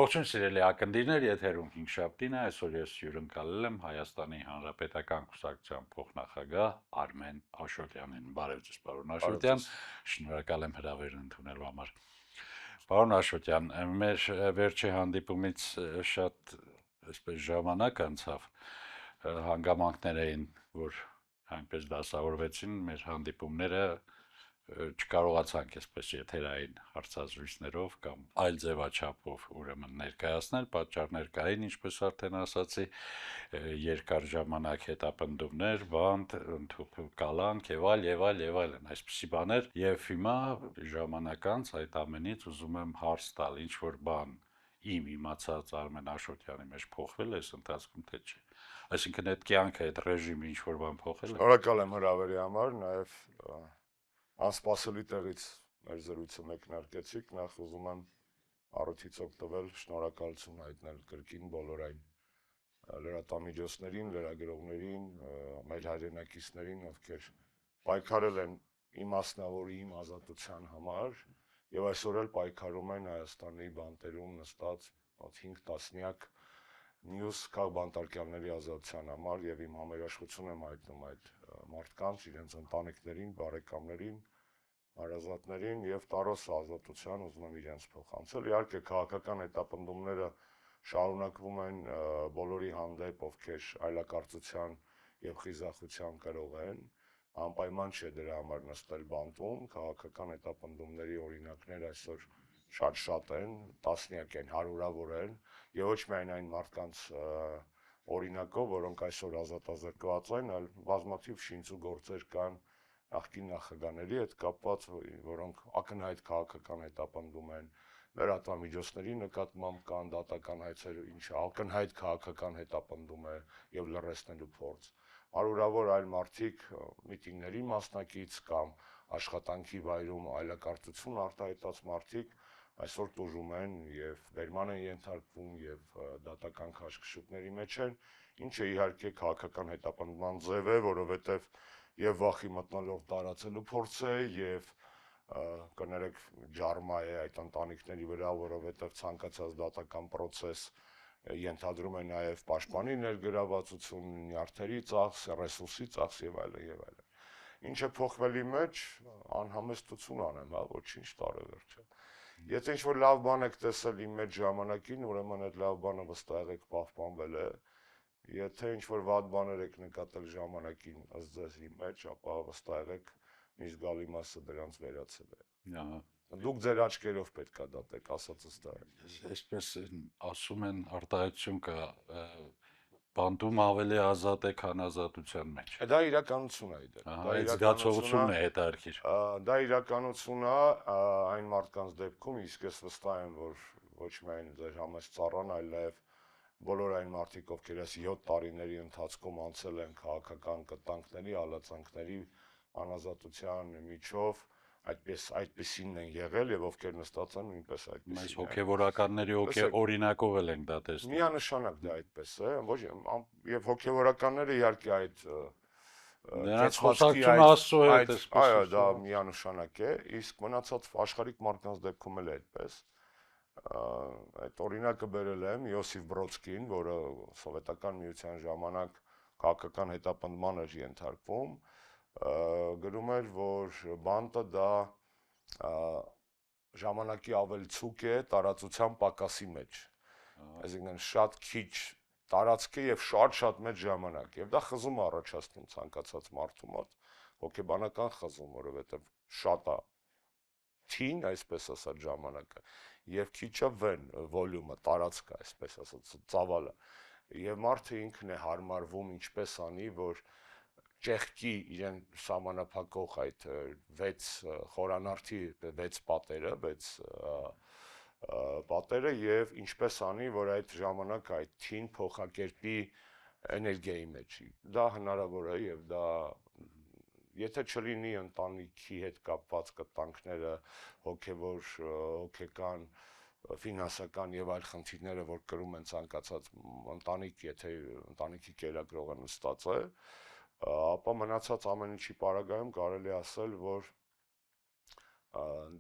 Ողջույն սիրելի ակնդիրներ, եթերում 5-շաբթին է, այսօր ես հյուրընկալել եմ Հայաստանի Հանրապետական Կուսակցության փոխնախագահ Արմեն Աշոտյանին։ Բարև ձեզ, պարոն Աշոտյան, շնորհակալ եմ հրավերն ընդունելու համար։ Պարոն Աշոտյան, մեր վերջի հանդիպումից շատ այսպես ժամանակ անցավ, հանգամանքներ էին, որ այնպես դասավորվեցին մեր հանդիպումները, չկարողացանք այսպես եթերային հարցազրույցներով կամ այլ ձևաչափով ուրեմն ներկայացնել, պատճառներ կային, ինչպես արդեն ասացի, երկար ժամանակ հետապնդումներ, բանտ, կալանք եւ այլն, այսպիսի բաներ, եւ հիմա ժամանակ անց այդ ամենից ուզում եմ հարց տալ, ինչ որ բան իմ իմացած Արմեն Աշոտյանի մեջ փոխվել է այս ընթացքում, թե չէ։ Այսինքն այդ կյանքը, այդ ռեժիմը ինչ որ բան փոխել է։ Շնորհակալ եմ հրավերի համար, նաև անսպասելի տեղից մեր զրույցը մեկնարկեցիք, նախ ուզում եմ առիթից օգտվել շնորհակալություն հայտնել կրկին բոլոր այն լրատվամիջոցներին, լրագրողներին, մեր հայրենակիցներին, ովքեր պայքարել են իմ մասնավորի, իմ ազատության համար եւ այսօր էլ պայքարում են Հայաստանի բանտերում նստած 5 տասնյակ մյուս քաղբանտարկյալների ազատության համար եւ իմ համերաշխությունը եմ հայտնում այդ մարդկանց, իրենց ընտանիքներին, բարեկամներին, հարազատներին եւ տարոս ազատության ուզում եմ իրենց փոխանցել։ Իհարկե քաղաքական հետապնդումները շարունակվում են բոլորի հանդեպ, ովքեր այլակարծության եւ խիզախության կրող են, անպայման չէ դրա համար նստել բանտում, քաղաքական հետապնդումների օրինակներ այսօր շատ են, տասնյակ են, հարյուրավոր են, եւ ոչ միայն այն մարդկանց օրինակով, որոնք այսօր ազատազրկված են, այլ բազմաթիվ շինծ ու գործեր կան նախկին նախագահների հետ կապված, որոնք ակնհայտ քաղաքական հետապնդում են, լրատվամիջոցների նկատմամբ կան դատական հայցեր, ինչը ակնհայտ քաղաքական հետապնդում է եւ լռեցնելու փորձ։ Հարյուրավոր այլ մարդիկ միտինգների մասնակից կամ աշխատանքի վայրում այլակարծություն արտահայտած մարդիկ այսօր տուժում են եւ վերման են ենթարկվում եւ դատական քաշքշուկների մեջ են, ինչը իհարկե քաղաքական հետապնդման ձև է, որովհետեւ եւ վախի մթնոլորտ տարածելու փորձ է եւ կներեք ջարմա է այդ ընտանիքների վրա, որովհետեւ ցանկացած դատական process ենթադրում է նաեւ պաշտպանի ներգրավվածություն, նյարդերի ծախս, ռեսուրսի ծախս եւ այլն եւ այլն։ Ինչը փոխվելի մեջ անհամեստություն անեմ, հա, ոչինչ տարեվերջ է։ Եթե ինչ-որ լավ բան եք տեսել իմ մեջ ժամանակին, ուրեմն այդ լավ բանը վստահ եք պահպանվել է։ Եթե ինչ-որ վատ բաներ եք նկատել ժամանակին ըստ ձեզ իմ մեջ, ապա վստահ եք մի զգալի մասը դրանց վերացել է։ Ահա։ Դուք ձեր աչքերով պետք է դատեք, ասածս դա է։ Այսպես ասում են արտահայտություն կա, բանտում ավելի ազատ է, քան ազատության մեջ։ Դա իրականություն է դա։ Այդ զգացողությունն է հետարքիր։ Դա իրականություն է այն մարդկանց դեպքում, իսկ ես վստահ եմ, որ ոչ միայն ձեր համեստ ծառան, այլ նաև բոլոր այն մարդիկ, ովքեր այս 7 տարիների ընթացքում անցել են քաղաքական կտանքների, հալածանքների, անազատության միջով, այդպեսին են եղել եւ ովքեր նստած են նույնպես այդպեսին։ Այս հոգեվորականների օրինակով էլ ենք դա տեսնում։ Միանշանակ դա այդպես է, ոչ եւ հոգեվորականները իհարկե այդ նրանց խոսակցությունը Աստծո հետ է, այո, դա միանշանակ է, իսկ մնացած աշխարհիկ մարդկանց դեպքում էլ է այդպես։ Այդ օրինակը բերել եմ Յոսիֆ Բրոդսկին, որը սովետական միության ժամանակ քաղաքական հետապնդման էր ենթարկվում, գրում էր, որ բանտը դա ժամանակի ավելցուկ է տարածության պակասի մեջ, այսինքն շատ քիչ տարածք է եւ շատ մեծ ժամանակ, եւ դա խզում է առաջացնում ցանկացած մարդու մոտ, հոգեբանական խզում, որովհետեւ շատ է թին, այսպես ասած ժամանակը, եւ քիչը վեն, վոլյումը, տարածքը, այսպես ասած, ծավալը, եւ մարդը ինքն է հարմարվում ինչպես անի, որ ճեղքի իրեն սահմանափակող այդ 6 խորանարդի 6 պատերը, 6 պատերը եւ ինչպես անի, որ այդ ժամանակ այդ թին փոխակերպի էներգիայի մեջ։ Դա հնարավոր է եւ դա եթե չլինի ընտանիքի հետ կապված կտանքները, հոգեվոր, հոգեկան, ֆինանսական եւ այլ խնդիրները, որ կրում են ցանկացած ընտանիք, եթե ընտանիքի կերակրողը նստած է, ապա մնացած ամեն ինչի պարագայում կարելի ասել, որ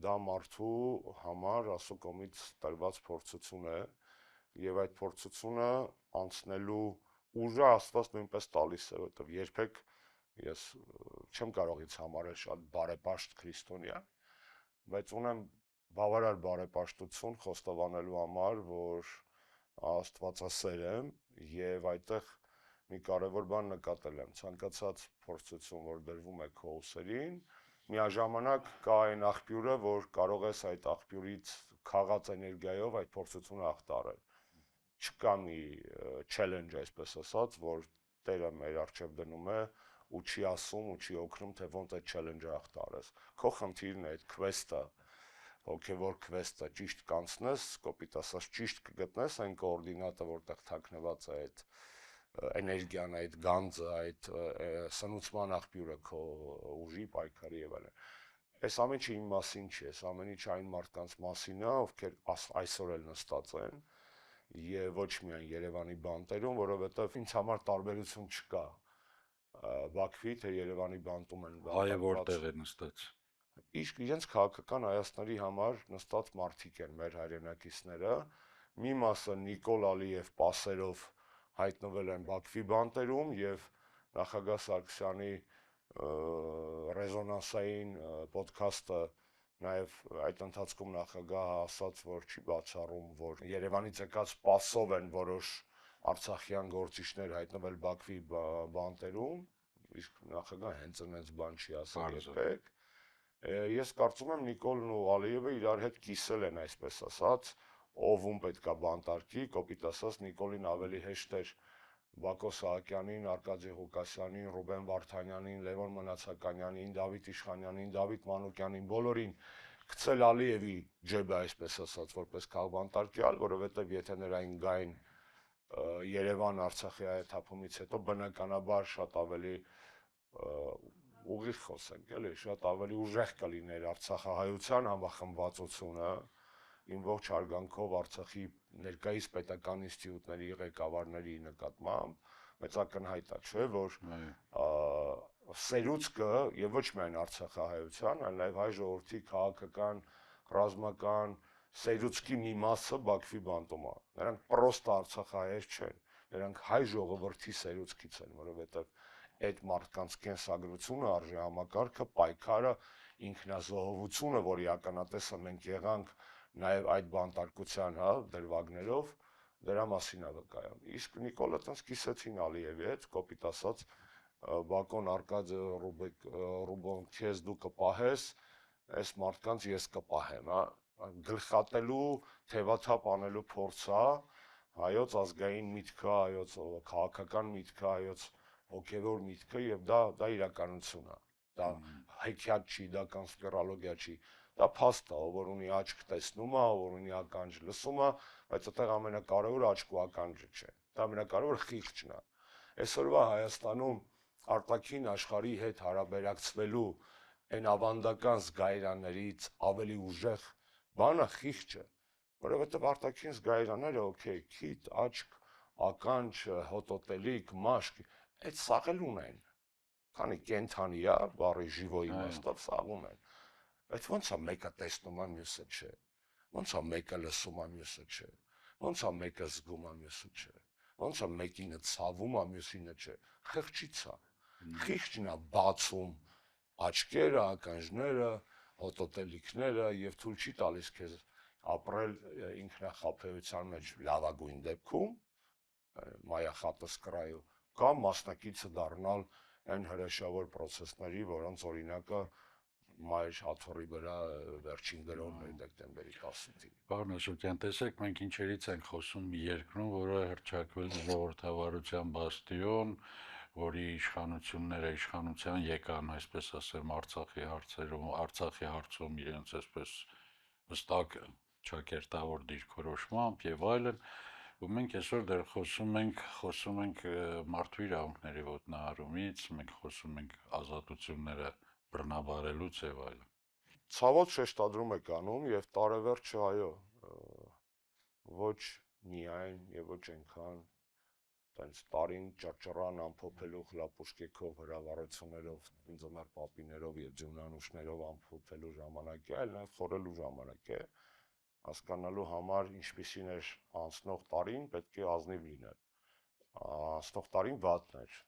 դա մարդու համար Աստծո կողմից տրված փորձություն է եւ այդ փորձությունը անցնելու ուժը Աստված նույնպես տալիս է, որովհետեւ երբեք ես չեմ կարող ինձ համարել շատ բարեպաշտ քրիստոնյա, բայց ունեմ բավարար բարեպաշտություն խոստովանելու համար, որ Աստվածասեր եմ եւ այդտեղ մի կարևոր բան նկատել եմ, ցանկացած փորձություն, որ դրվում է քո ուսերին, միաժամանակ կա այն աղբյուրը, որ կարող ես այդ աղբյուրից քաղած էներգիայով այդ փորձությունը հաղթարել։ Չկա մի challenge, այսպես ասած, որ Տերը մեր առջև դնում է ու չի ասում ու չի օգնում, թե ոնց այդ challenge-ը հաղթարես։ Քո խնդիրն է այդ quest-ը, հոգևոր quest-ը ճիշտ կանցնես, կոպիտ ասած ճիշտ կգտնես այն կոորդինատը, որտեղ թաքնված է այդ էներգիան, այդ գանձը, այդ սնուցման աղբյուրը քո ուժի պայքարի եւ այլն։ Այս ամենը իմ մասին չի, այս ամենը այն մարդկանց մասին է, ովքեր այսօր էլ նստած են եւ ոչ միայն Երևանի բանտերում, որովհետեւ ինձ համար տարբերություն չկա Բաքվի թե Երևանի բանտում են Հայը որտեղ է նստած։ Իսկ իրենց քաղաքական հայացքների համար նստած մարդիկ են մեր հայրենակիցները, մի մասը Նիկոլ Ալիև պասերով հայտնվել են Բաքվի բանտերում եւ նախագահ Սարգսյանի ռեզոնանսային ոդքասթը նաև այդ ընթացքում նախագահը ասաց, որ չի բացառում, որ Երևանից եկած պասով են որոշ արցախյան գործիչներ հայտնվել Բաքվի բանտերում, իսկ նախագահը հենց այնպես բան չի ասել երբեք։ Ես կարծում եմ Նիկոլն ու Ալիևը իրար հետ կիսել են, այսպես ասած, ով պետքա բանտարկի, կոպիտ ասած Նիկոլին ավելի հեշտ էր Բակո Սահակյանին, Արկադի Ղուկասյանին, Ռուբեն Վարդանյանին, Լևոն Մնացականյանին, Դավիթ Իշխանյանին, Դավիթ Մանուկյանին, բոլորին գցել Ալիևի ջեբը, այսպես ասած, որպես քաղբանտարկյալ, որովհետև եթե նրան գային Երևան Արցախի հայաթափումից հետո բնականաբար շատ ավելի ուղիղ խոսենք, էլի, շատ ավելի ուժեղ կլիներ Արցախահայության համախմբվածությունը, իմ ողջ հարգանքով Արցախի ներկայիս պետական ինստիտուտների ղեկավարների նկատմամբ, բայց ակնհայտ է, չէ, որ սերուցքը եւ ոչ միայն Արցախահայության, այլ նաեւ հայ ժողովրդի քաղաքական, ռազմական սերուցքի մի մասը Բաքվի բանտում է։ Նրանք պրոստը Արցախահայեր չեն, նրանք հայ ժողովրդի սերուցքից են, որովհետեւ այդ մարդկանց կենսագրությունը, արժե համակարգը, պայքարը, ինքնազոհողությունը, որի ականատեսը մենք եղանք նաև այդ բանտարկության, հա, դրվագներով, դրա մասին է վկայում։ Իսկ Նիկոլը տենց կիսեցին Ալիևի հետ, կոպիտ ասած, Բակոն Արկադը Ռուբոն քեզ դու կպահես, այս մարդկանց ես կպահեմ, հա, գլխատելու, թևաթափ անելու փորձ է, հայոց ազգային միտքը, հայոց քաղաքական միտքը, հայոց հոգևոր միտքը եւ դա իրականություն է։ Դա հեքիաթ չի, դա կոնսպիրոլոգիա չի։ Դա փաստ է, որ ունի աչք տեսնում է, որ ունի ականջ լսում է, բայց այդտեղ ամենակարևորը աչք ու ականջը չէ։ Դա ամենակարևորը խիղճն է։ Այսօրվա Հայաստանում արտաքին աշխարհի հետ հարաբերակցվելու այն ավանդական զգայրաներից ավելի ուժեղ բանը խիղճը, որովհետև արտաքին զգայրանները, օքեյ, քիթ, աչք, ականջ, հոտոտելիք, մաշկ, այդ սաղել ունեն։ Քանի կենթանի է, բառի ժիվոյի իմաստով սաղում են։ Բայց ո՞նց է մեկը տեսնում է, մյուսը չէ։ Ո՞նց է մեկը լսում է, մյուսը չէ։ Ո՞նց է մեկը զգում է, մյուսը չէ։ Ո՞նց է մեկինը ցավում է, մյուսինը չէ։ Խղճից է։ Խիղճն է բացում աչքերը, ականջները, հոտոտելիքները եւ թույլ չի տալիս քեզ ապրել ինքնախապեյության մեջ լավագույն դեպքում, մայախատսկրայու, կամ մասնակիցը դառնալ այն հրաշավոր process-ների, որոնց օրինակը մայր հաթոռի վրա վերջին գրողն էր դեկտեմբերի 18-ին։ Պարոն Աշոտյան, տեսեք, մենք ինչերից ենք խոսում մի երկրում, որը հռչակվել է ժողովրդավարության բաստիոն, որի իշխանության եկան, այսպես ասեմ, Արցախի հարցում իրենց այսպես հստակ ճակերտավոր դիրքորոշմամբ եւ այլն, ու մենք այսօր դեռ խոսում ենք մարդու իրավունքների ոտնահարումից, մենք խոսում ենք ազատությունները բռնաբարելուց եւ այլն։ Ցավոք շեշտադրում եք անում եւ տարեվերջը այո, ոչ միայն եւ ոչ այնքան տենց տարին ճռճռան ամփոփելու խլապուշկեքով հրավառություններով, ինձ համար պապիներով եւ ձյունանուշներով ամփոփելու ժամանակ է, այլ նաեւ խորելու ժամանակ է։ հասկանալու համար ինչպիսին էր անցնող տարին, պետք է ազնիվ լինել։ Անցնող տարին վատն էր։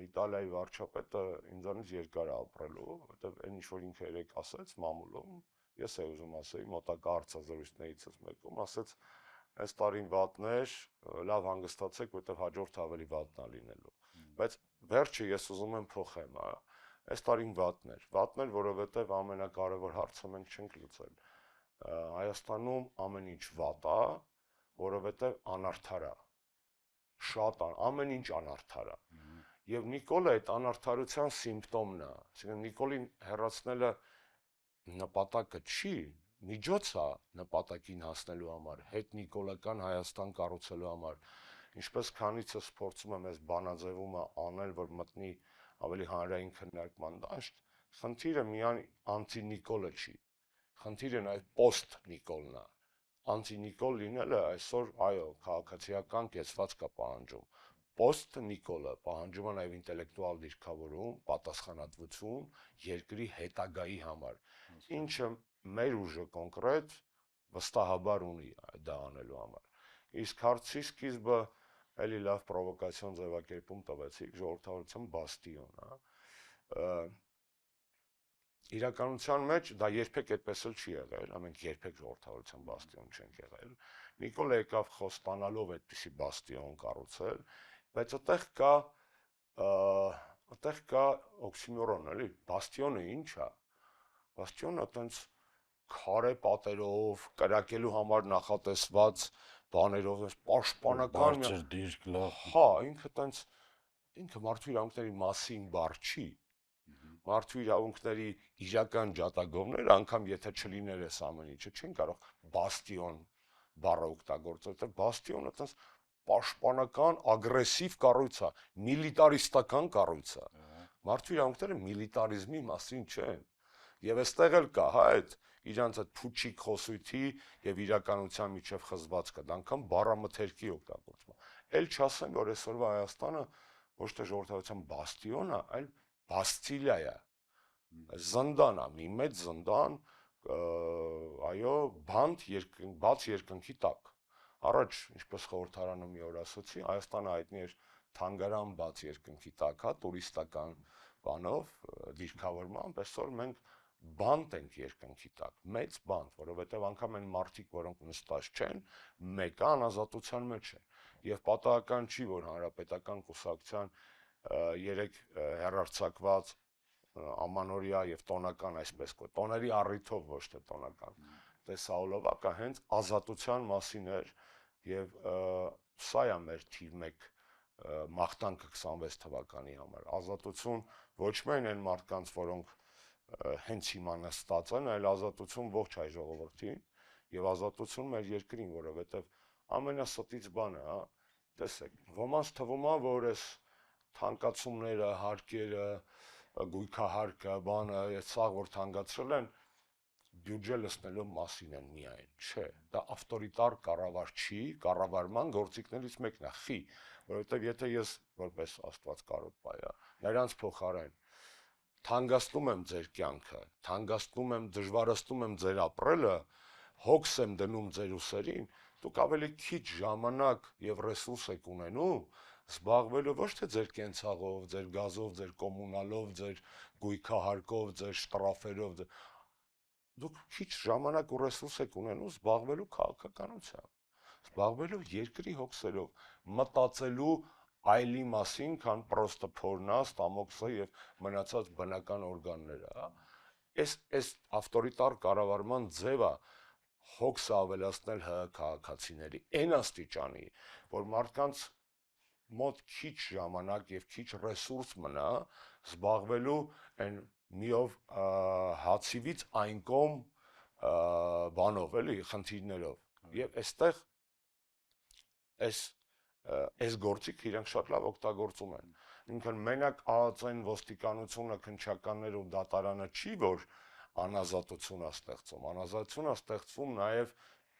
Իտալիայի վարչապետը ինձանից երկար է ապրելու, որովհետև այն ինչ որ ինքը երեք ասաց մամուլում, ես է ուզում ասեի մոտակա հարցազրույցներից մեկում, ասաց այս տարին վատն էր, լավ հանգստացեք, որովհետև հաջորդը ավելի վատն է լինելու։ Բայց վերջը ես ուզում եմ փոխեմ, այս տարին վատն էր, որովհետև ամենակարևոր հարցը մենք չենք լուծել։ Հայաստանում ամեն ինչ վատ է, որովհետև անարդար է։ Շատ ամեն ինչ անարդար է։ Եվ Նիկոլը այդ անարդարության սիմպտոմն է։ Այսինքն Նիկոլին հեռացնելը նպատակը չի, միջոց է նպատակին հասնելու համար, հետ նիկոլական Հայաստան կառուցելու համար։ Ինչպես քանիցս փորձում եմ այս բանաձևումը անել, որ մտնի ավելի հանրային քննարկման դաշտ, խնդիրը միայն անտի-Նիկոլը չի։ Խնդիրը նաև պոստ-Նիկոլն է։ Անտի-Նիկոլ լինելը այսօր, այո, քաղաքացիական կեցված կա պահանջում։ Պոստ-Նիկոլը պահանջում է նաև ինտելեկտուալ դիրքավորում, պատասխանատվություն երկրի հետագայի համար, ինչը մեր ուժը կոնկրետ վստահաբար ունի դա անելու համար։ Իսկ հարցի սկիզբը էլի լավ պրովոկացիոն ձևակերպում տվեցիք, ժողովրդավարության բաստիոն, իրականության մեջ դա երբեք այդպես էլ չի եղել, մենք երբեք ժողովրդավարության բաստիոն չենք եղել։ Նիկոլը եկավ խոստանալով այդպիսի բաստիոն կառուցել, բայց այդտեղ կա օքսիմորոն, էլի, բաստիոնը ինչ է։ Բաստիոնը այտենց քարե պատերով, կրակելու համար նախատեսված բաներով, պաշտպանական բարձր դիրք լավ։ Հա, ինքը մարդու իրավունքների մասին բառ չի։ Մարդու իրավունքների իրական ջատագովները, անգամ եթե չլիներ այս ամեն ինչը, չեն կարող բաստիոն բառը օգտագործել, որտեղ բաստիոնը այտենց պաշտպանական, ագրեսիվ կառույց է, միլիտարիստական կառույց է։ Մարդու իրավունքները միլիտարիզմի մասին չեն։ Եվ այստեղ էլ կա, հա, այդ իրանց այդ փուչիկ խոսույթի եւ իրականության միջև խզվածքը, դա անգամ բառամթերքի օգտագործում։ Էլ չասեմ, որ այսօրվա Հայաստանը ոչ թե ժողովրդավարության բաստիոն է, այլ բաստիլիա է։ Զնդան է, մի մեծ զնդան, այո, բաց երկնքի տակ։ Առաջ, ինչպես խորհրդարանը մի օր ասացի, Հայաստանը հայտնի էր թանգարան բաց երկնքի տակ, հա, տուրիստական բանով, դիրքավորմամբ, այսօր մենք բանտ ենք երկնքի տակ, մեծ բանտ, որովհետև անգամ այն մարդիկ, որոնք նստած չեն, մեկը անազատության մեջ է։ Եվ պատահական չի, որ հանրապետական կուսակցության երեք հեռարձակված ամանորյա եւ տոնական այսպես կոչ, տոների առիթով ոչ թե տոնական տեսահոլովակը հենց ազատության մասին էր եւ սա է մեր թիվ 1 մաղթանքը 26 թվականի համար։ Ազատություն ոչ միայն այն մարդկանց, որոնք հենց հիմա նստած են, այլ ազատություն ողջ հայ ժողովրդին եւ ազատություն մեր երկրին, որովհետեւ ամենաստից բանը, հա, տեսեք, ոմանց թվում է, որ այս թանկացումները, հարկերը, գույքահարկը, բանը, այս սաղ որ թանկացրել են, բյուջե լցնելու մասին են միայն, չէ, դա ավտորիտար կառավար չի, կառավարման գործիքներից մեկն է, խի, որովհետեւ եթե ես որպես Աստված կարոտ բայա, նրանց փոխարեն թանկացնում եմ ձեր կյանքը, թանկացնում եմ, դժվարացնում եմ ձեր ապրելը, հոգս եմ դնում ձեր ուսերին, դուք ավելի քիչ ժամանակ եւ ռեսուրս եք ունենում զբաղվելու ոչ թե ձեր կենցաղով, ձեր գազով, ձեր կոմունալով, ձեր գույքահարկով, ձեր շտրաֆերով, դուք քիչ ժամանակ ու ռեսուրս եք ունենում զբաղվելու քաղաքականությամբ, զբաղվելու երկրի հոգսերով, մտածելու այլի մասին, քան պրոստը փորնա, ստամոքսը եւ մնացած բնական օրգանները, հա։ Այս ավտորիտար կառավարման ձևը հոգսը ավելացնել ՀՀ քաղաքացիների այն աստիճանի, որ մարդկանց մոտ քիչ ժամանակ եւ քիչ ռեսուրս մնա զբաղվելու այն միով հացիվից այն կողմ բանով, էլի, խնդիրներով։ Եվ այստեղ այս գործիքը իրենք շատ լավ օգտագործում են։ Ինքն մենակ ԱԱԾ-ն ոստիկանությունը, քննչականները ու դատարանը չի, որ անազատություն է ստեղծում, անազատություն է ստեղծվում նաև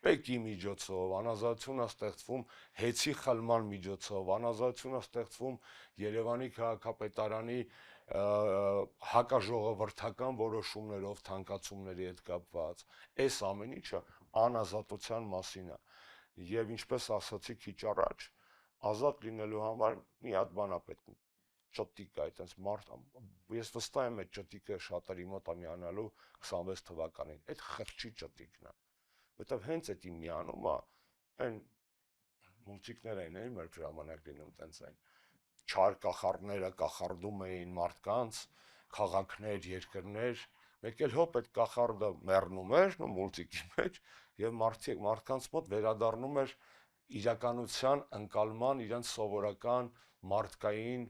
ՊԵԿ-ի միջոցով, անազատություն է ստեղծվում հեծի խլման միջոցով, անազատություն է ստեղծվում Երևանի քաղաքապետարանի հակաժողովրդական որոշումներով, թանկացումների հետ կապված, այս ամեն ինչը անազատության մասին է։ Եվ ինչպես ասացի քիչ առաջ, ազատ լինելու համար մի հատ բան է պետք, ճտիկ է, այտենց մարդ, ես վստահ եմ այդ ճտիկը շատերի մոտ է միանալու 26 թվականին, այդ խրճի ճտիկն է, որտեվ հենց այդ միանում է, այն մուլտիկներ էին մեր ժամանակ լինում տենց այն, չար կախարդները կախարդում էին մարդկանց, քաղաքներ, երկրներ, մեկ էլ հոպ այդ կախարդը մեռնում էր, մուլտիկի մեջ, եւ մարդկանց մոտ վերադառնում էր իրականության ընկալման իրենց սովորական մարդկային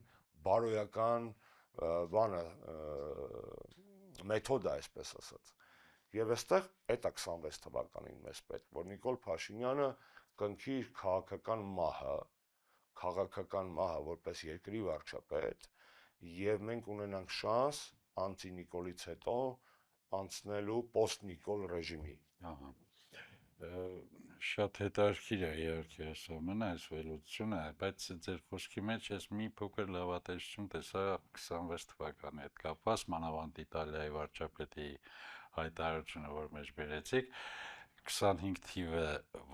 բարոյական բանը մեթոդը, այսպես ասած։ Եվ այստեղ այդ է 26 թվականին մեզ պետք, որ Նիկոլ Փաշինյանը կնքի իր քաղաքական մահը որպես երկրի վարչապետ, եւ մենք ունենանք շանս անտի-Նիկոլից հետո անցնելու post-Նիկոլ ռեժիմի։ Ահա։ Շատ հետաքրքիր է իհարկե այս ամենը, այս վերլուծությունը, բայց ձեր խոսքի մեջ ես մի փոքր լավատեսություն տեսա 26 թվականի հետ կապված, մանավանդ Իտալիայի վարչապետի հայտարարությունը, որ մեջ բերեցիք, 25 թիվը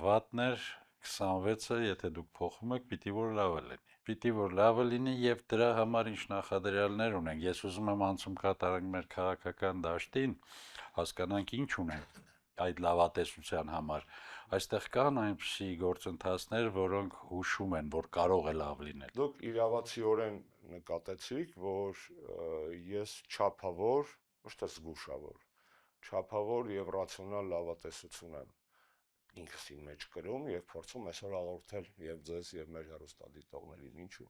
վատն էր, 26-ը, եթե դուք փոխում եք, պիտի որ լավը լինի։ Պիտի որ լավը լինի եւ դրա համար ինչ նախադրյալներ ունենք։ Ես ուզում եմ անցում կատարենք մեր քաղաքական դաշտին, հասկանանք ինչ ունենք այդ լավատեսության համար։ Այստեղ կան այնպիսի գործընթացներ, որոնք հուշում են, որ կարող է լավ լինել։ Դուք իրավացիորեն նկատեցիք, որ ես չափավոր, ոչ թե զգուշավոր, չափավոր եւ ռացիոնալ լավատեսություն եմ ինքս իմ մեջ կրում եւ փորձում այսօր հաղորդել եւ ձեզ եւ մեր հեռուստադիտողներին, ինչու։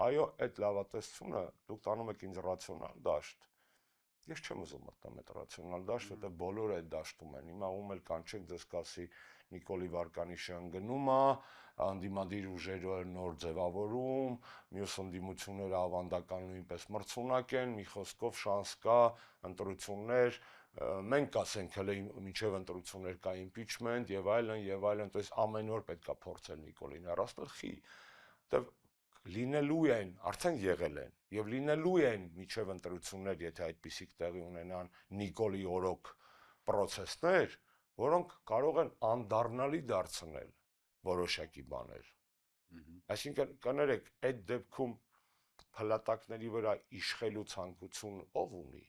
Այո, այդ լավատեսությունը դուք տանում եք ինձ ռացիոնալ դաշտ։ Ես չեմ ուզում մտնել այդ ռացիոնալ դաշտ, որտեղ բոլորը այդ դաշտում են։ Հիմա ում էլ կանչեք ձեզ կասի Նիկոլի Վարկանիշի ընկնում է, անդիմադիր ուժերը նոր ձևավորում, մյուս ընդդիմությունները ավանդական նույնպես մրցունակ են, մի խոսքով շանս կա, ընտրություններ, մենք կասենք հələ մինչև ընտրություններ կա impeachment եւ այլն, то есть ամեն օր պետքա փորձել Նիկոլին հեռացնել, խի։ Դե լինելու են, արդեն եղել են եւ լինելու են միջև ընտրություններ, եթե այդպիսիք տեղի ունենան Նիկոլի օրոք process-ներ, որոնք կարող են անդառնալի դարձնել որոշակի բաներ։ Այսինքն կներեք, այդ դեպքում փլատակների վրա իշխելու ցանկություն ով ունի,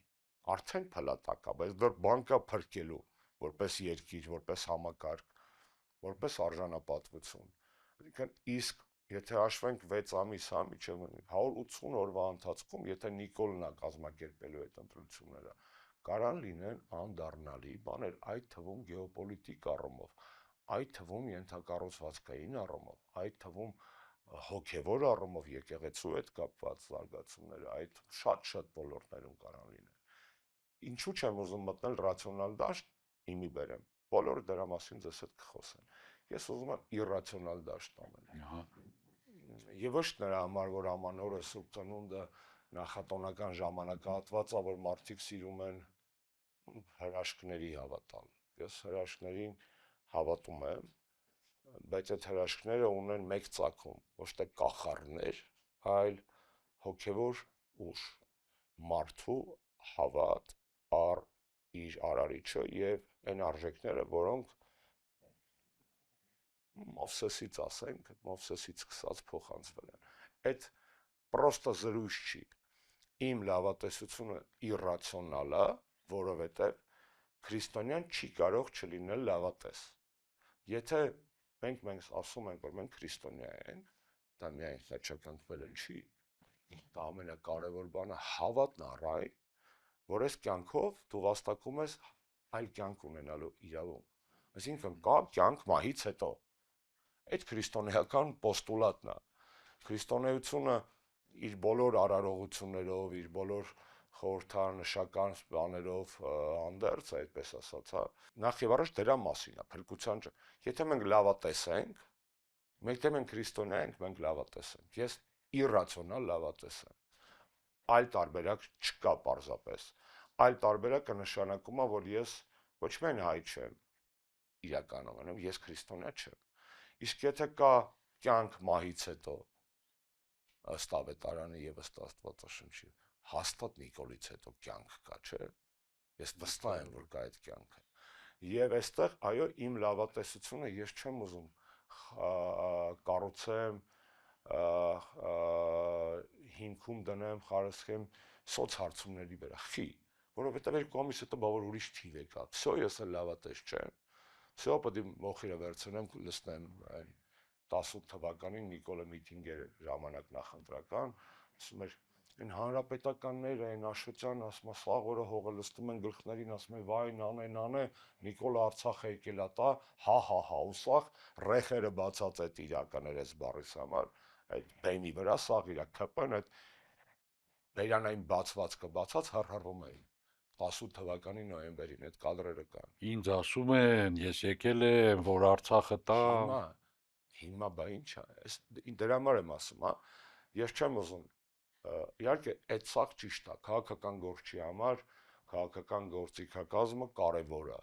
արդեն փլատակ է, բայց դեռ բան կա փրկելու, որպես երկիր, որպես համակարգ, որպես արժանապատվություն։ Այսինքն իսկ եթե հաշվենք 6 ամիս, միջև 180 օրվա ընթացքում, եթե Նիկոլն է կազմակերպելու այդ ընտրությունները, կարան լինեն անդառնալի բաներ, այդ թվում գեոպոլիտիկ առումով, այդ թվում ենթակառուցվածքային առումով, այդ թվում հոգևոր առումով եկեղեցու հետ կապված զարգացումները, այդ շատ ոլորտներում կարան լինեն։ Ինչու չեմ ուզում մտնել ռացիոնալ դաշտ, իմի բերեմ, բոլորը դրա մասին ձեզ հետ կխոսեն։ Ես ուզում եմ իրրացիոնալ դաշտ անել։ Եվ ոչ նրա համար, որ ամանորը Սուրբ Ծնունդը նախատոնական ժամանակահատվածը, որ մարդիկ սիրում են հրաշքների հավատալ։ Ես հրաշքներին հավատում եմ, բայց այդ հրաշքները ունեն մեկ ծագում, ոչ թե կախարդներ, այլ հոգևոր ուժ, մարդու հավատ առ իր արարիչը եւ այն արժեքները, որոնք Մովսեսից ասենք, Մովսեսից սկսած փոխանցվել են։ Այդ պրոստը զրույց չի։ Իմ լավատեսությունը իրրացիոնալ է, որովհետեւ քրիստոնյան չի կարող չլինել լավատես։ Եթե մենք ասում ենք, որ մենք քրիստոնյա ենք, դա միայն խաչակնքվելը չի։ Դա ամենակարևոր բանը հավատն առ այն, որ այս կյանքով դու վաստակում ես այլ կյանք ունենալու իրավունք։ Այսինքն կա կյանք մահից հետո։ Այդ քրիստոնեական պոստուլատն է։ Քրիստոնեությունը իր բոլոր արարողություններով, իր բոլոր խորհրդանշական բաներով հանդերձ, այդպես ասած, հա, նախ եւ առաջ դրա մասին է, փրկության չէ։ Եթե մենք լավատես ենք, մենք քրիստոնյա ենք, մենք լավատես ենք։ Ես իրրացիոնալ լավատես եմ։ Այլ տարբերակ չկա պարզապես։ Այլ տարբերակը նշանակում է, որ ես ոչ միայն հայ չեմ, իրականում ես քրիստոնյա չեմ։ Իսկ եթե կա կյանք մահից հետո, ըստ ավետարանի եւ ըստ Աստվածաշնչի, հաստատ Նիկոլից հետո կյանք կա, չէ՞։ Ես վստահ եմ, որ կա այդ կյանքը։ Եվ այստեղ, այո, իմ լավատեսությունը ես չեմ ուզում կառուցեմ, հիմքում դնեմ, խարսխեմ սոցհարցումների վրա, խի, որովհետև երկու ամիս հետո բավար ուրիշ թիվ եկա, всё, ես էլ լավատես չեմ, всё, պետք է մոխիրը վերցնեմ, լսնեմ այն 18 թվականին Նիկոլը միտինգ էր ժամանակ նախընտրական, ասում էր այն հանրապետականները, այն Աշոտյան, ասում է, սաղ օրը հողը լստում են գլխներին, ասում են, վայ, նանե, Նիկոլը Արցախ է եկել է տա, հա, ու սաղ ռեխերը բացած այդ իրական էր այս բառիս համար, այդ բեմի վրա, սաղ իրա քպն, այդ բերանային բացվածքը բացած հռհռում էին, 18 թվականի նոյեմբերին, այդ կադրերը կան։ Ինձ ասում են, ես եկել եմ, որ Արցախը տա։ Հիմա բա ինչ է, դրա համար եմ ասում, հա, ես չեմ ուզում, իհարկե, այդ սաղ ճիշտ է, քաղաքական գործի համար, քաղաքական գործիքակազմը կարևոր է,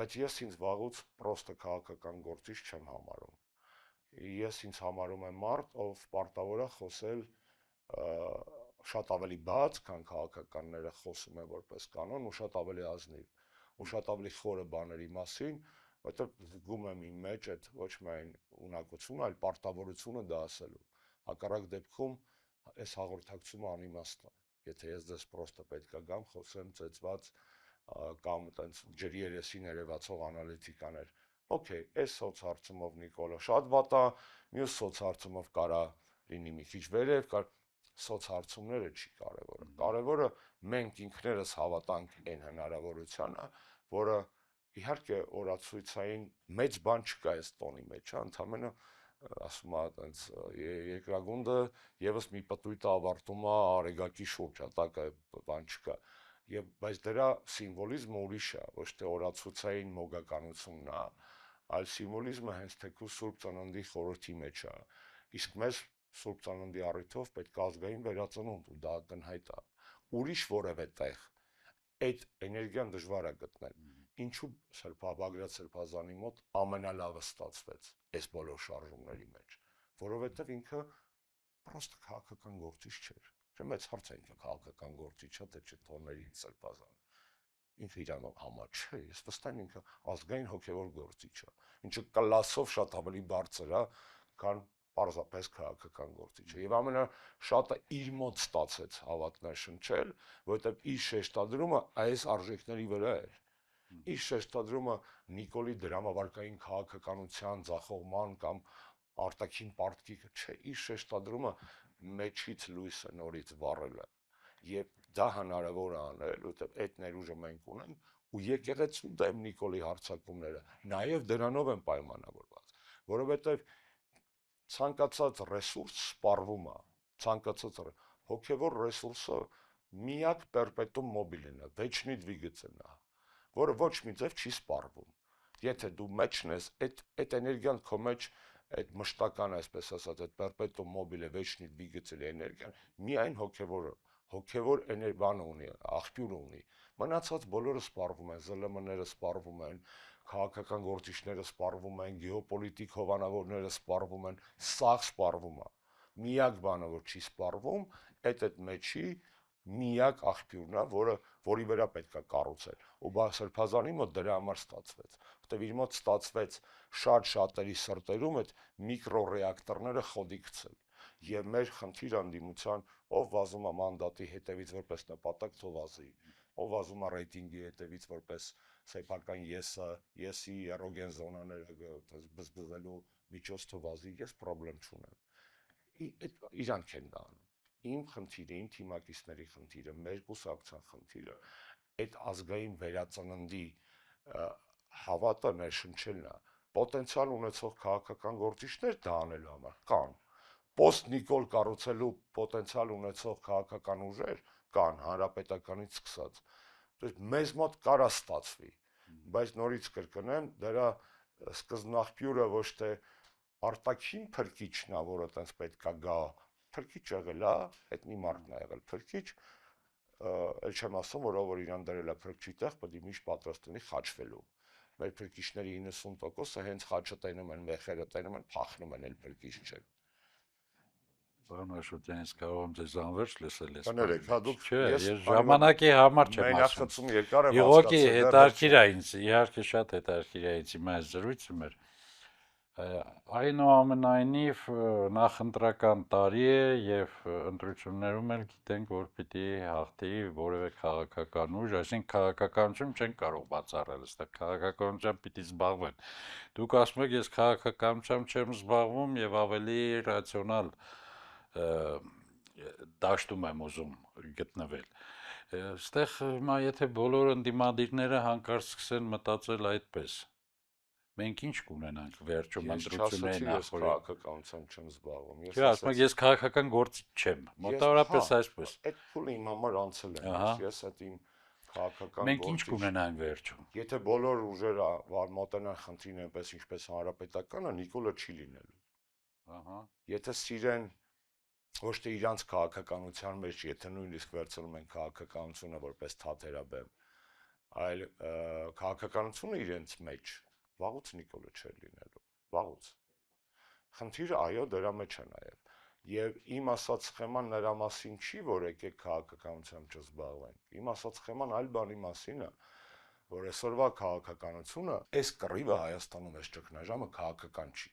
բայց ես ինձ վաղուց պրոստը քաղաքական գործիչ չեմ համարում, ես ինձ համարում եմ մարդ, ով պարտավոր է խոսել շատ ավելի բաց, քան քաղաքականները խոսում են որպես կանոն, ու շատ ավելի ազնիվ, ու շատ ավելի խորը բաների մասին, որովհետև զգում եմ իմ մեջ այդ ոչ միայն ունակությունը, այլ պարտավորությունը դա ասելու, հակառակ դեպքում այս հաղորդակցումը անիմաստ է, եթե ես ձեզ պրոստը պետք է գամ, խոսեմ ծեծված կամ տենց ջրի երեսին երևացող անալիթիկաներ, օքեյ, այս սոցհարցումով Նիկոլը շատ վատ է, մյուս սոցհարցումով կարա լինի մի քիչ վերև, սոցհարցումները չի կարևորը, կարևորը մենք ինքներս հավատանք այն հնարավորությանը, որը իհարկե օրացույցային մեծ բան չկա այս տոնի մեջ, ընդամենը ասում է այտենց երկրագունդը եւս մի պտույտ ավարտում է արեգակի շուրջ, տակը բան չկա, բայց դրա սիմվոլիզմը ուրիշ է, ոչ թե օրացույցային մոգականությունն է, այլ սիմվոլիզմը հենց թեկուզ Սուրբ Ծննդի խորհրդի մեջ է, իսկ մեզ Սուրբ Ծննդի առիթով պետք է ազգային վերածնունդ ու դա ակնհայտ է, ուրիշ որևէ տեղ այդ էներգիան դժվար է գտնել, ինչու Բագրատ Սրբազանի մոտ ամենալավը ստացվեց այս բոլոր շարժումների մեջ, որովհետև ինքը պրոստը քաղաքական գործիչ չէր, չէ՞ մեծ հարց է ինքը քաղաքական գործիչ է, թե չէ Թորների Սրբազանը, ինքը իրանով համար չէ, ես վստահ եմ ինքը ազգային հոգևոր գործիչ է, ինչը կլասով շատ ավելի բարձր է, քան պարզապես քաղաքական գործիչը, եւ ամենաշատը իր մոտ ստացեց հավակնաշնչել, որովհետեւ իր շեշտադրումը այս արժեքների վրա էր, իր շեշտադրումը Նիկոլի դրամավարկային քաղաքականության ձախողման կամ արտաքին պարտքի, չէ, իր շեշտադրումը մեջից լույսը նորից վառելը, եւ դա հնարավոր է անել, որովհետեւ այդ ներուժը մենք ունենք, ու եկեղեցու դեմ Նիկոլի հարձակումները նաեւ դրանով են պայմանավորված, որովհետեւ ցանկացած ռեսուրս սպառվում է, ցանկացած հոգևոր ռեսուրսը միակ պերպետում մոբիլն է, վեճնի դվիգծն է, որը ոչ մի ձև չի սպառվում։ Եթե դու մեջն ես, այդ էներգիան քո մեջ, այդ մշտական, այսպես ասած, այդ պերպետում մոբիլը վեճնի դվիգծելի էներգիան միայն հոգևոր էներգիան ունի, աղբյուր ունի։ Մնացած բոլորը սպառվում են, ԶԼՄ-ները սպառվում են, քաղաքական գործիչները սպառվում են, գեոպոլիտիկ հովանավորները սպառվում են, սաղ սպառվում է։ Միակ բանը, որ չի սպառվում, այդ մեջի միակ աղբյուրն է, որի վրա պետք է կառուցել։ Ու Սրբազանի մոտ դրա համար ստացվեց, որտեղ իր մոտ ստացվեց շատ-շատերի սրտերում այդ միկրոռեակտորները խոդի գցել։ Եվ մեր խնդիր անդիմության, ով վազում է մանդատի հետևից որպես նպատակ, թող վազի, ով վազում է ռեյտինգի հետևից որպես սեփական եսի էրոգեն զոնաները բզբզելու միջոց, թող վազի, ես պրոբլեմ չունեմ։ Իրանք են դա անում։ Իմ խնդիրը, իմ թիմակիցների խնդիրը, մեր կուսակցության խնդիրը այդ ազգային վերածննդի հավատը ներշնչելն է։ Պոտենցիալ ունեցող քաղաքական գործիչներ դա անելու համար կան։ Պոստ Նիկոլ կառուցելու պոտենցիալ ունեցող քաղաքական ուժեր կան, հանրապետականից սկսած։ Մեզ մոտ կարա ստացվի, բայց նորից կրկնեմ, դրա սկզբնաղբյուրը ոչ թե արտաքին փրկիչն է, որը տենց պետքա գա, փրկիչ եղել է, այդ մի մարդն է եղել փրկիչ, էլ չեմ ասում, որ իրան դրել է փրկչի տեղ, պետք է միշտ պատրաստ լինի խաչվելու։ Մեր փրկիչների 90%-ը հենց խաչը տենում են, մեխերը տենում են, փախնում են, էլ փրկիչ չեն։ Պարոն Աշոտյանից կարող եմ ձեզ անվերջ լսել ես։ Կներեք, հա դուք Չէ, ես քանի որ ժամանակի համար չեմ ասում։ Մենախցում երկար եմ Իհարկե հասկացել, դեռ հետաքրքիր է ինձ, իհարկե շատ հետաքրքիր է ինձ հիմա այս զրույցը մեր։ Այնուամենայնիվ նախընտրական տարի է եւ ընտրություններում էլ գիտենք, որ պիտի հաղթի որևէ քաղաքական ուժ, այսինքն քաղաքականություն չեն կարող բացառել, այստեղ քաղաքականությամբ պիտի զբաղվեն։ Դուք ասում եք, ես քաղաքականությամբ չեմ զբաղվում եւ ավելի ռացիոնալ դաշտում եմ ուզում գտնվել։ Այստեղ հիմա եթե բոլոր ընդդիմադիրները հանկարծ սկսեն մտածել այդպես, մենք ինչ կունենանք վերջում ընտրությունների նախորդ։ քաղաքականությամբ չեմ զբաղվում։ Չէ, ասում եք, ես քաղաքական գործիչ չեմ։ Մոտավորապես այսպես։ Այդ փուլը իմ համար անցել է։ Ես այդ իմ քաղաքական մենք ինչ կունենանք վերջում։ Եթե բոլոր ուժերը մոտենան խնդրին այնպես ինչպես հանրապետականը, Նիկոլը չի լինելու։ Ահա։ Եթե սիրեն ոչ թե իրանց քաղաքականության մեջ, եթե նույնիսկ վերցնում են քաղաքականությունը որպես թաթերաբեմ, այլ քաղաքականությունը իրենց մեջ, վաղուց Նիկոլը չէր լինելու, վաղուց։ Խնդիրը այո դրա մեջ է նաև։ Եվ իմ ասած սխեման նրա մասին չի, որ եկեք քաղաքականությամբ չզբաղվենք։ Իմ ասած սխեման այլ բանի մասին է, որ այսօրվա քաղաքականությունը, այս կռիվը Հայաստանում այս ճգնաժամը քաղաքական չի։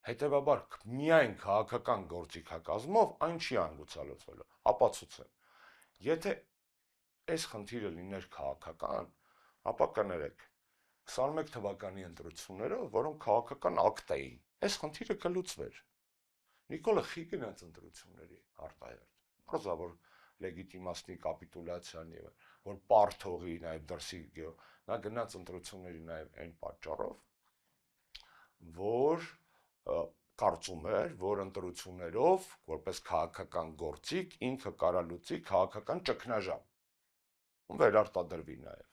Հետևաբար միայն քաղաքական գործիքակազմով այն չի հանգուցալուծվելու, ապացուցեմ։ Եթե այս խնդիրը լիներ քաղաքական, ապա կներեք 21 թվականի ընտրությունները, որոնք քաղաքական ակտ էին, այս խնդիրը կլուծվեր։ Նիկոլը խի գնաց ընտրությունների արտահերթ։ Հազա որ լեգիտիմացնի կապիտուլյացիան եւ որ պարթողի նաեւ դրսի նա գնաց ընտրությունների նաեւ այն պատճառով, որ կարծում էր, որ ընտրություններով որպես քաղաքական գործիք ինքը կարա լուծի քաղաքական ճգնաժամ։ Ու վերարտադրվի նաեւ։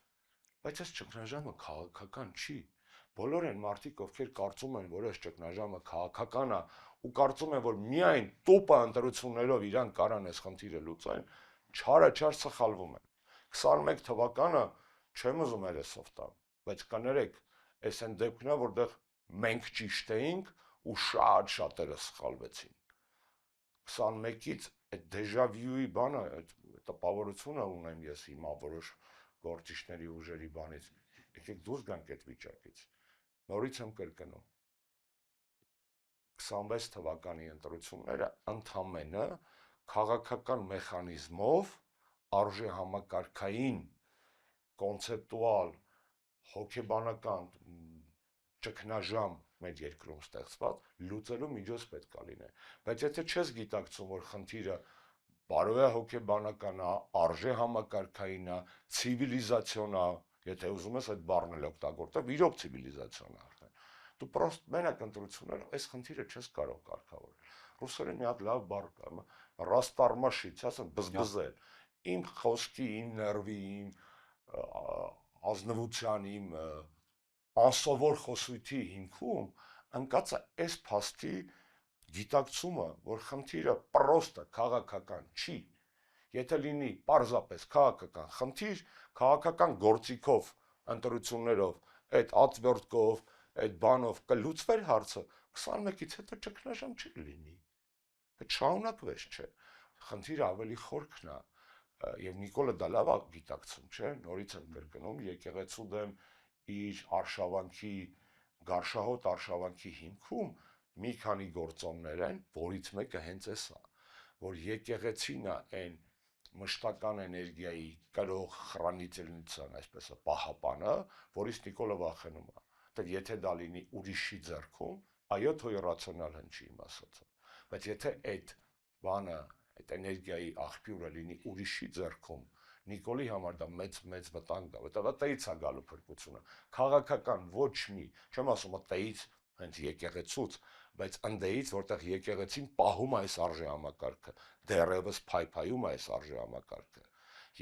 Բայց այս ճգնաժամը քաղաքական չի։ Բոլոր այն մարդիկ, ովքեր կարծում են, որ այս ճգնաժամը քաղաքական է ու կարծում են, որ միայն տոպը ընտրություններով իրան կարան այս խնդիրը լուծեն, չարաչար սխալվում են։ 21 թվականը չեմ ուզում երեսով տալ, բայց կներեք, այս այն դեպքն է, որտեղ մենք ճիշտ էինք ու շատ-շատերը սխալվեցին։ 21-ից այդ դեժավյուի բանը, այդ տպավորությունը ունեմ ես հիմա որոշ գործիչների ուժերի բանից, եկեք դուրս գանք այդ վիճակից։ Նորից եմ կրկնում։ 26 թվականի ընտրությունները ընդամենը քաղաքական մեխանիզմով արժեհամակարգային կոնցեպտուալ հոգեբանական ճգնաժամ մեր երկրում ստեղծված լուծելու միջոց պետք է լինի։ Բայց եթե չես գիտակցում, որ խնդիրը բարոյա հոգեբանական է, արժեհամակարգային է, ցիվիլիզացիոն է, եթե ուզում ես այդ բառն էլ օգտագործել, իրոք ցիվիլիզացիոն է արդեն։ Դու պրոստ մենակ ընտրություններով այս խնդիրը չես կարող կարգավորել։ Ռուսերեն մի հատ լավ բառ կա, ռաստարմաշից, ասեն բզբզել։ Իմ խոսքի, իմ ներվի, իմ ազնվության, իմ անսովոր խոսույթի հիմքում ընկած է այս փաստի գիտակցումը, որ խնդիրը պրոստը քաղաքական չի։ Եթե լինի պարզապես քաղաքական խնդիր, քաղաքական գործիքով, ընտրություններով, այդ ածվերտկով, այդ բանով կլուծվեր հարցը, 21-ից հետո ճգնաժամ չի լինի։ Այդ շարունակվեց, չէ։ Խնդիրը ավելի խորքն է, եւ Նիկոլը դա լավ է գիտակցում, չէ։ Նորից եմ կրկնում, եկեղեցու դեմ իր արշավանքի գարշահոտ արշավանքի հիմքում մի քանի գործոններ են, որից մեկը հենց էսա, որ եկեղեցին է այն մշտական էներգիայի կրող խրանիտելնության, այսպես է, պահապանը, որից Նիկոլը վախենում է։ Դեռ եթե դա լինի ուրիշի ձեռքում, այո, թո իրացիոնալ հնչի իմ ասածը։ Բայց եթե այդ բանը, այդ էներգիայի աղբյուրը լինի ուրիշի ձեռքում, Նիկոլի համար դա մեծ վտանգ է, որտեղ այդտեղից է գալու փրկությունը։ Քաղաքական ոչ մի, չեմ ասում այդտեղից հենց եկեղեցուց, բայց ընդդեից, որտեղ եկեղեցին պահում է այս արժեհամակարգը, դեռևս փայփայում է այս արժեհամակարգը։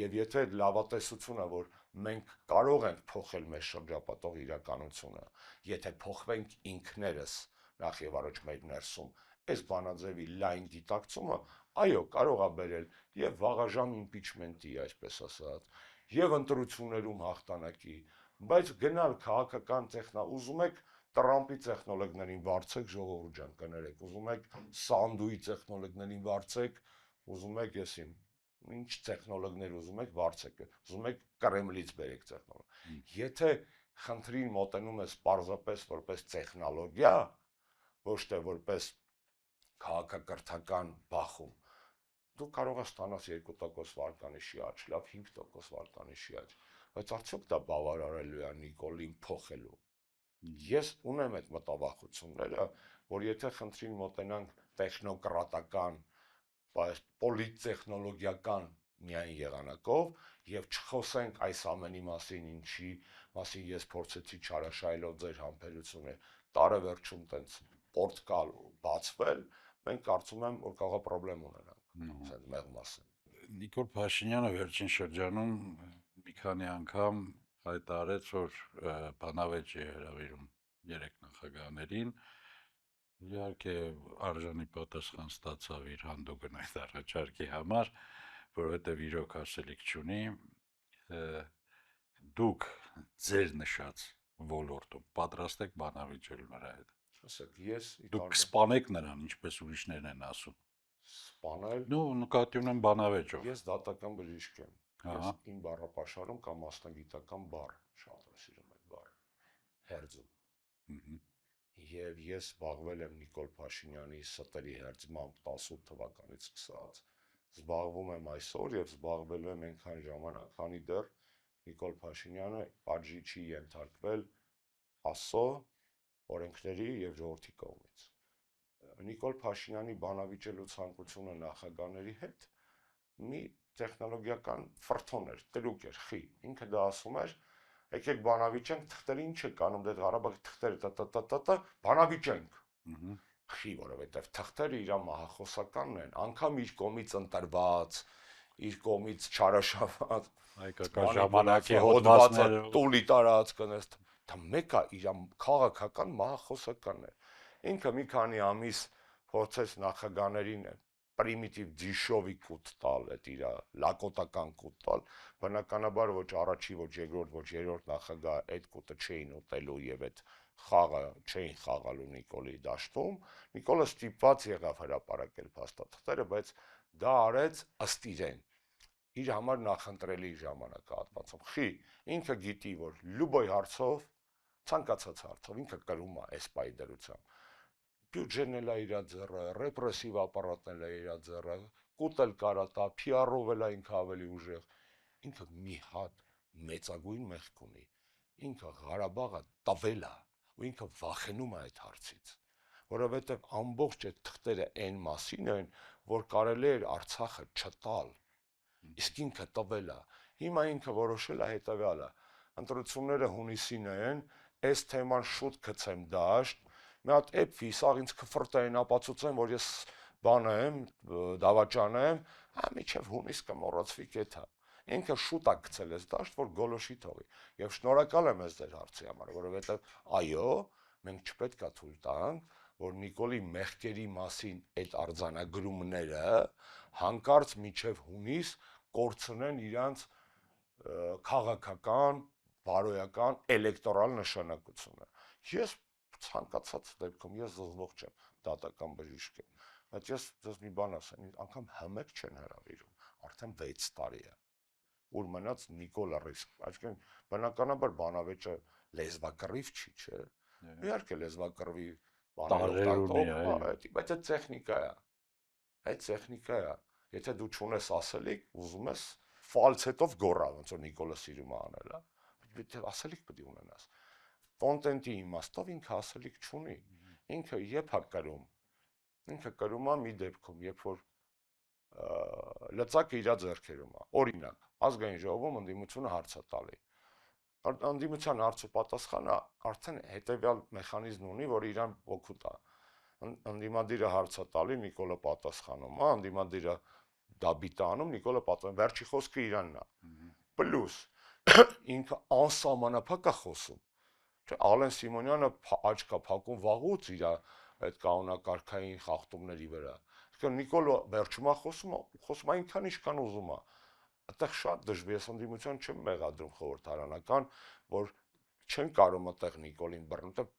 Եվ եթե լավատեսությունը, որ մենք կարող ենք փոխել մեր շրջապատող իրականությունը, եթե փոխվենք ինքներս, նախ եւ առաջ մեր ներսում, այս բանաձևի լայն գիտակցումը, այո, կարող է բերել եւ վաղաժամ իմպիչմենտի, այսպես ասած, եւ ընտրություններում հաղթանակի, բայց գնալ քաղաքական ուզում եք Տրամպի տեխնոլոգներին վարձեք, ժողովուրդ ջան, կներեք, ուզում եք Սանդուի տեխնոլոգներին վարձեք, ուզում եք եսին, ինչ տեխնոլոգներ ուզում եք վարձեք, ուզում եք Կրեմլից բերեք տեխնոլոգիա։ Եթե խնդրին մոտենում ես պարզապես որպես տեխնոլոգիա, ոչ թե որպես քաղաքակրթական բախում, դու կարող ես ստանալ 2% վարկանիշի աճ, լավ 5% վարկանիշի աճ, բայց արդյոք դա բավարարելու է Նիկոլին փոխելու։ Ես ունեմ այդ մտավախությունները, որ եթե խնդրին մոտենանք տեխնոկրատական, բայց պոլիտեխնոլոգիական միայն եղանակով եւ չխոսենք այս ամենի մասին, ինչի մասին ես փորձեցի չարաշահելով ձեր համբերությունը, տարեվերջում տենց պորտկալ բացվել, մենք կարծում եմ, որ կարող է խնդրեմ ունենանք այդ մեղմ ասեմ։ Նիկոլ Փաշինյանը վերջին շրջանում մի քանի անգամ հայտարարեց, որ բանավեճ է հրավիրում երեք նախագահներին, իհարկե արժանի պատասխան ստացավ իր հանդուգն այդ առաջարկի համար, որովհետև իրոք ասելիք չունի, դուք ձեր նշած ոլորտում պատրաստ եք բանավիճել նրա հետ։ Ասեք, ես Դուք կսպանեք նրան, ինչպես ուրիշներն են ասում։ սպանել։ Ну, նկատի ունեմ բանավեճով։ Ես դատական բժիշկ եմ։ Ահա։ Ես իմ բառապաշարում կա մասնագիտական բառ, շատ եմ սիրում այդ բառը։ Հերձում։ Եվ ես զբաղվել եմ Նիկոլ Փաշինյանի ստերի հերձմամբ 18 թվականից սկսած։ Զբաղվում եմ այսօր եւ զբաղվելու եմ այնքան ժամանակ, քանի դեռ Նիկոլ Փաշինյանը պատժի չի ենթարկվել ԱՍՈ օրենքների եւ ժողովրդի կողմից։ Նիկոլ Փաշինյանի բանավիճելու ցանկությունը նախագահների հետ մի տեխնոլոգիական ֆրթոն էր, տրուկ էր, խի։ Ինքը դա ասում էր, եկեք բանավիճենք, թղթերը ինչ եք անում, դե Ղարաբաղի թղթերը բանավիճենք։ Խի, որովհետև թղթերը իր մահախոսականն են, անգամ իր կողմից ընտրված, իր կողմից չարաշահված, հայկական ժամանակի հոդվածները տուլի տարած կնես, դա մեկը իր քաղաքական մահախոսականն է։ Ինքը մի քանի ամիս փորձեց նախագահներին պրիմիտիվ դիշովի կուտ տալ, այդ իր լակոտական կուտ տալ, բնականաբար ոչ առաջի, ոչ երկրորդ, ոչ երրորդ նախագահ այդ կուտը չէին ուտելու եւ այդ խաղը չէին խաղալու Նիկոլի դաշտում, Նիկոլը ստիպված եղավ հրապարակել փաստաթղթերը, բայց դա արեց ըստ իրեն իր համար նախընտրելի ժամանակահատվածում։ Խի, ինքը գիտի, որ լուբոյ հարցով, ցանկացած հարցով ինքը կրում է այս պայդրությամբ։ Բյուջեն էլ է իր ձեռը, ռեպրեսիվ ապարատն էլ է իր ձեռը, կուտել կարա տա, PR-ով էլ է ինքը ավելի ուժեղ։ Ինքը մի հատ մեծագույն մեղք ունի։ Ինքը Ղարաբաղը տվել է, ու ինքը վախենում է այդ հարցից, որովհետև ամբողջ այդ թղթերը այն մասին են, որ կարելի էր Արցախը չտալ, իսկ ինքը տվել է։ Հիմա ինքը որոշել է հետևյալը. ընտրությունները հունիսին են, այս թեման շուտ գցեմ դաշտ, մի հատ էփվի, սա ինձ կֆրտային ապացուցեմ, որ ես բանը եմ, դավաճան եմ, մինչև հունիս կմոռացվի կեթա։ Ինքը շուտ է գցել այս դաշտ, որ գոլոշի թողի։ Եվ շնորհակալ եմ ես ձեր հարցի համար, որովհետև այո, մենք չպետք է թույլ տանք, որ Նիկոլի մեղքերի մասին այդ արձանագրումները հանկարծ մինչև հունիս կորցնեն իրանց քաղաքական, բարոյական, էլեկտորալ նշանակությունը։ Ես ցանկացած դեպքում ես զոհվող չեմ, դատական բժիշկ եմ, բայց ես ձեզ մի բան ասեմ, անգամ հմեկ չեն հրավիրում, արդեն 6 տարի է, ուր մնաց Նիկոլը ռիսկ, այսինքն բնականաբար բանավեճը լեզվակռիվ չի, չէ, իհարկե լեզվակռվի բայց այդ տեխնիկա է, այդ տեխնիկա է, եթե դու չունես ասելիք, ուզում ես ֆալցետով գոռալ, ոնց որ Նիկոլը սիրում է անել, ասելիք պետք է ունենաս։ Կոնտենտի իմաստով ինքը ասելիք չունի, ինքը երբ է կրում, ինքը կրում է մի դեպքում, երբ որ լծակը իր ձեռքերում է, օրինակ, ազգային ժողովում ընդդիմությունը հարց է տալի, ընդդիմության հարցու պատասխանը արդեն հետևյալ մեխանիզմ ունի, որ իրան օգուտ է, ընդդիմադիրը հարց է տալի, Նիկոլը պատասխանում է, ընդդիմադիրը դաբիտ է անում, Նիկոլը պատասխանում, վերջի խոսքը իրանն է, պլյուս ինքը անսահմանափակ է խոսում, Ալեն Սիմոնյանը աչքա փակում վաղուց իր այդ կանոնակարգային խախտումների վրա։ Նիկոլը վերջում է խոսում այնքան ինչքան ուզում է։ Այդտեղ շատ դժվար է, ընդդիմության չեմ մեղադրում խորհրդարանական, որ չեն կարող այդտեղ Նիկոլին բռնել,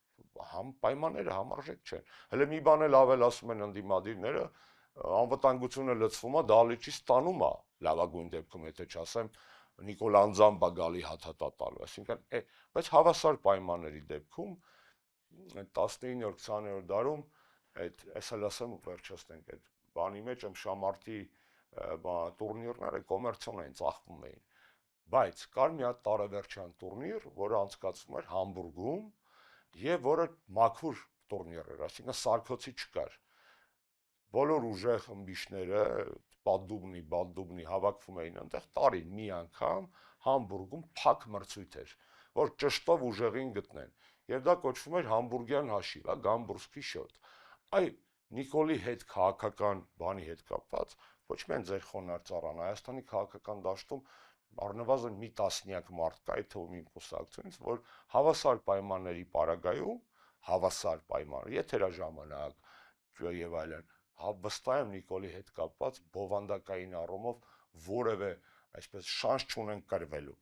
պայմանները համարժեք չեն։ Հələ մի բան էլ ավելացում են ընդդիմադիրները, անվտանգությունը լցվում է, դահլիճից ստանում է, լավագույն դեպքում, եթե չասեմ, Նիկոլ Անձամբա գալի հաթաթա տալու, այսինքն, բայց հավասար պայմանների դեպքում 19-րդ 20-րդ դարում այդ էսել ասեմ ու վերջացնենք այդ բանի մեջ շամարտի տուրնիրները կոմերցիոն էին, ծախվում էին, բայց կար մի հատ տարեվերջյան տուրնիր, որը անցկացվում էր Համբուրգում եւ որը մաքուր տուրնիր էր, այսինքն սարքոցի չկար, բոլոր ուժեղ խմբիչները բադդուբնի հավաքվում էին այնտեղ տարին մի անգամ Համբուրգում փակ մրցույթ էր, որ ճշտով ուժեղին գտնեն, եւ դա կոչվում էր Համբուրգյան հաշիվ, Գամբուրգսկի շոտ։ Այ Նիկոլի հետ քաղաքական բանի հետ կապված ոչ միայն ձեր խոնարհծառան, Հայաստանի քաղաքական դաշտում առնվազն մի տասնյակ մարդ կա, այդ թվում իմ կուսակցությունից, որ հավասար պայմանների պարագայում, հավասար պայմաններ, եթերաժամանակ եւ այլն, վստահ եմ Նիկոլի հետ կապված բովանդակային առումով որևէ այսպես շանս չունեն կրվելու։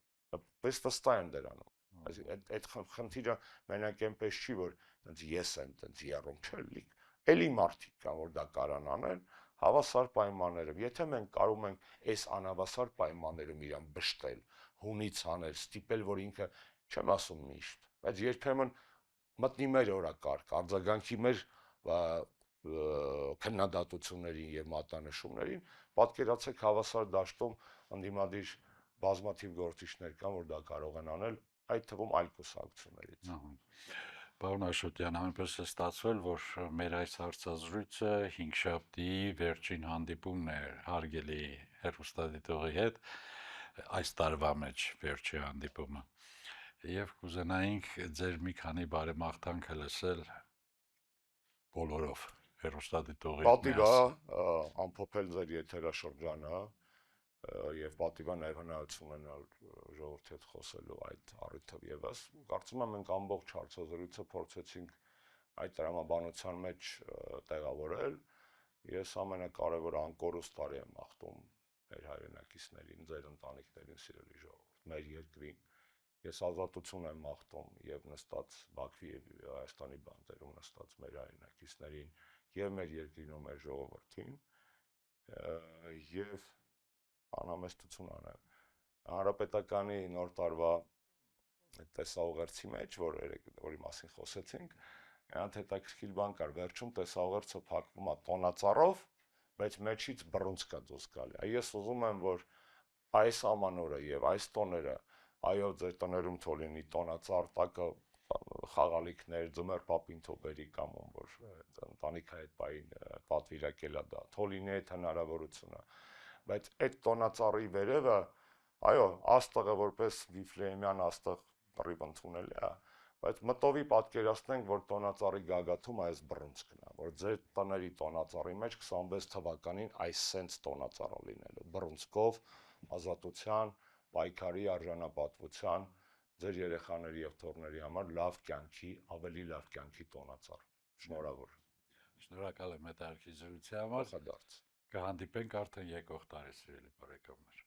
Պես վստահ եմ դրանում։ Այսինքն այդ խնդիրը մենակ այնպես չի, որ այնց ես եմ այնց երում, չէ՞, էլի մարդիկ կան, որ դա կարան անել հավասար պայմաններով։ Եթե մենք կարող ենք այս անհավասար պայմաններում իրան բշտել, հունից անել, ստիպել, որ ինքը, չեմ ասում միշտ, բայց երբեմն մտնի մեր օրակարգ, արձագանքի մեր քննադատություններին եւ մատնանշումներին, պատկերացեք հավասար դաշտում ընդդիմադիր բազմաթիվ գործիչներ կան, որ դա կարող են անել, այդ թվում այլ կուսակցություններից։ Պարոն Աշոտյան, այնպես է ստացվել, որ մեր այս հարցազրույցը հինգշաբթի վերջին հանդիպումն է հարգելի հեռուստադիտողի հետ, այս տարվա մեջ վերջի հանդիպումը, եւ կուզենայինք ձեր մի քանի բարեմաղթանք լսել բոլորով հեռուստադիտողի։ Պատիվ է ամփոփել ձեր եթերաշրջանը եւ պատիվ է նաեւ հնարավորություն ունենալ ժողովրդի հետ խոսելու այդ առիթով եւս։ Կարծում եմ մենք ամբողջ հարցազրույցը փորձեցինք այդ տրամաբանության մեջ տեղավորել։ Ես ամենակարևոր անկորուստ տարի եմ մաղթում մեր հայրենակիցներին, ձեր ընտանիքներին, սիրելի ժողովուրդ, մեր երկրին։ Ես ազատություն եմ մաղթում եւ նստած Բաքվի եւ Հայաստանի բանտերում նստած մեր հայրենակիցներին եւ մեր երկրին ու մեր ժողովրդին եւ անհամեստություն անեմ Հանրապետականի նոր տարվա տեսաուղերձի մեջ, որի մասին խոսեցինք, այնդ հետաքրքիր բան կար, վերջում տեսաուղերձը փակվում է տոնածառով, բայց մեջից բռունցք է դուրս գալի։ Ես ուզում եմ, որ այս ամանորը եւ այս տոները, այո, ձեր տներում թող լինի տոնածառ տակը խաղալիքներ, ձմեռ պապին թոբերի կամ որ ընտանիքը այդ պահին պատվիրակել է դա, թող լինի այդ հնարավորությունը, բայց այդ տոնածառի վերևը, այո, աստղը որպես Վիֆլեեմյան աստղ բռիվ ընդունելի է, բայց մտովի պատկերացնենք, որ տոնածառի գագաթում այս բռունցքն է, որ ձեր տների տոնածառի մեջ 26 թվականին այս սենց տոնածառը լինելու, բռունցքով, ազատության, պայքարի, արժանապատվության, ձեր երեխաների եւ թոռների համար լավ կյանքի, ավելի լավ կյանքի տոնածառ։ Շնորհավոր։ Շնորհակալ եմ հետաքրքիր զրույցի համար։ Կհանդիպենք արդեն եկող տարի, սիրելի բարեկամներ։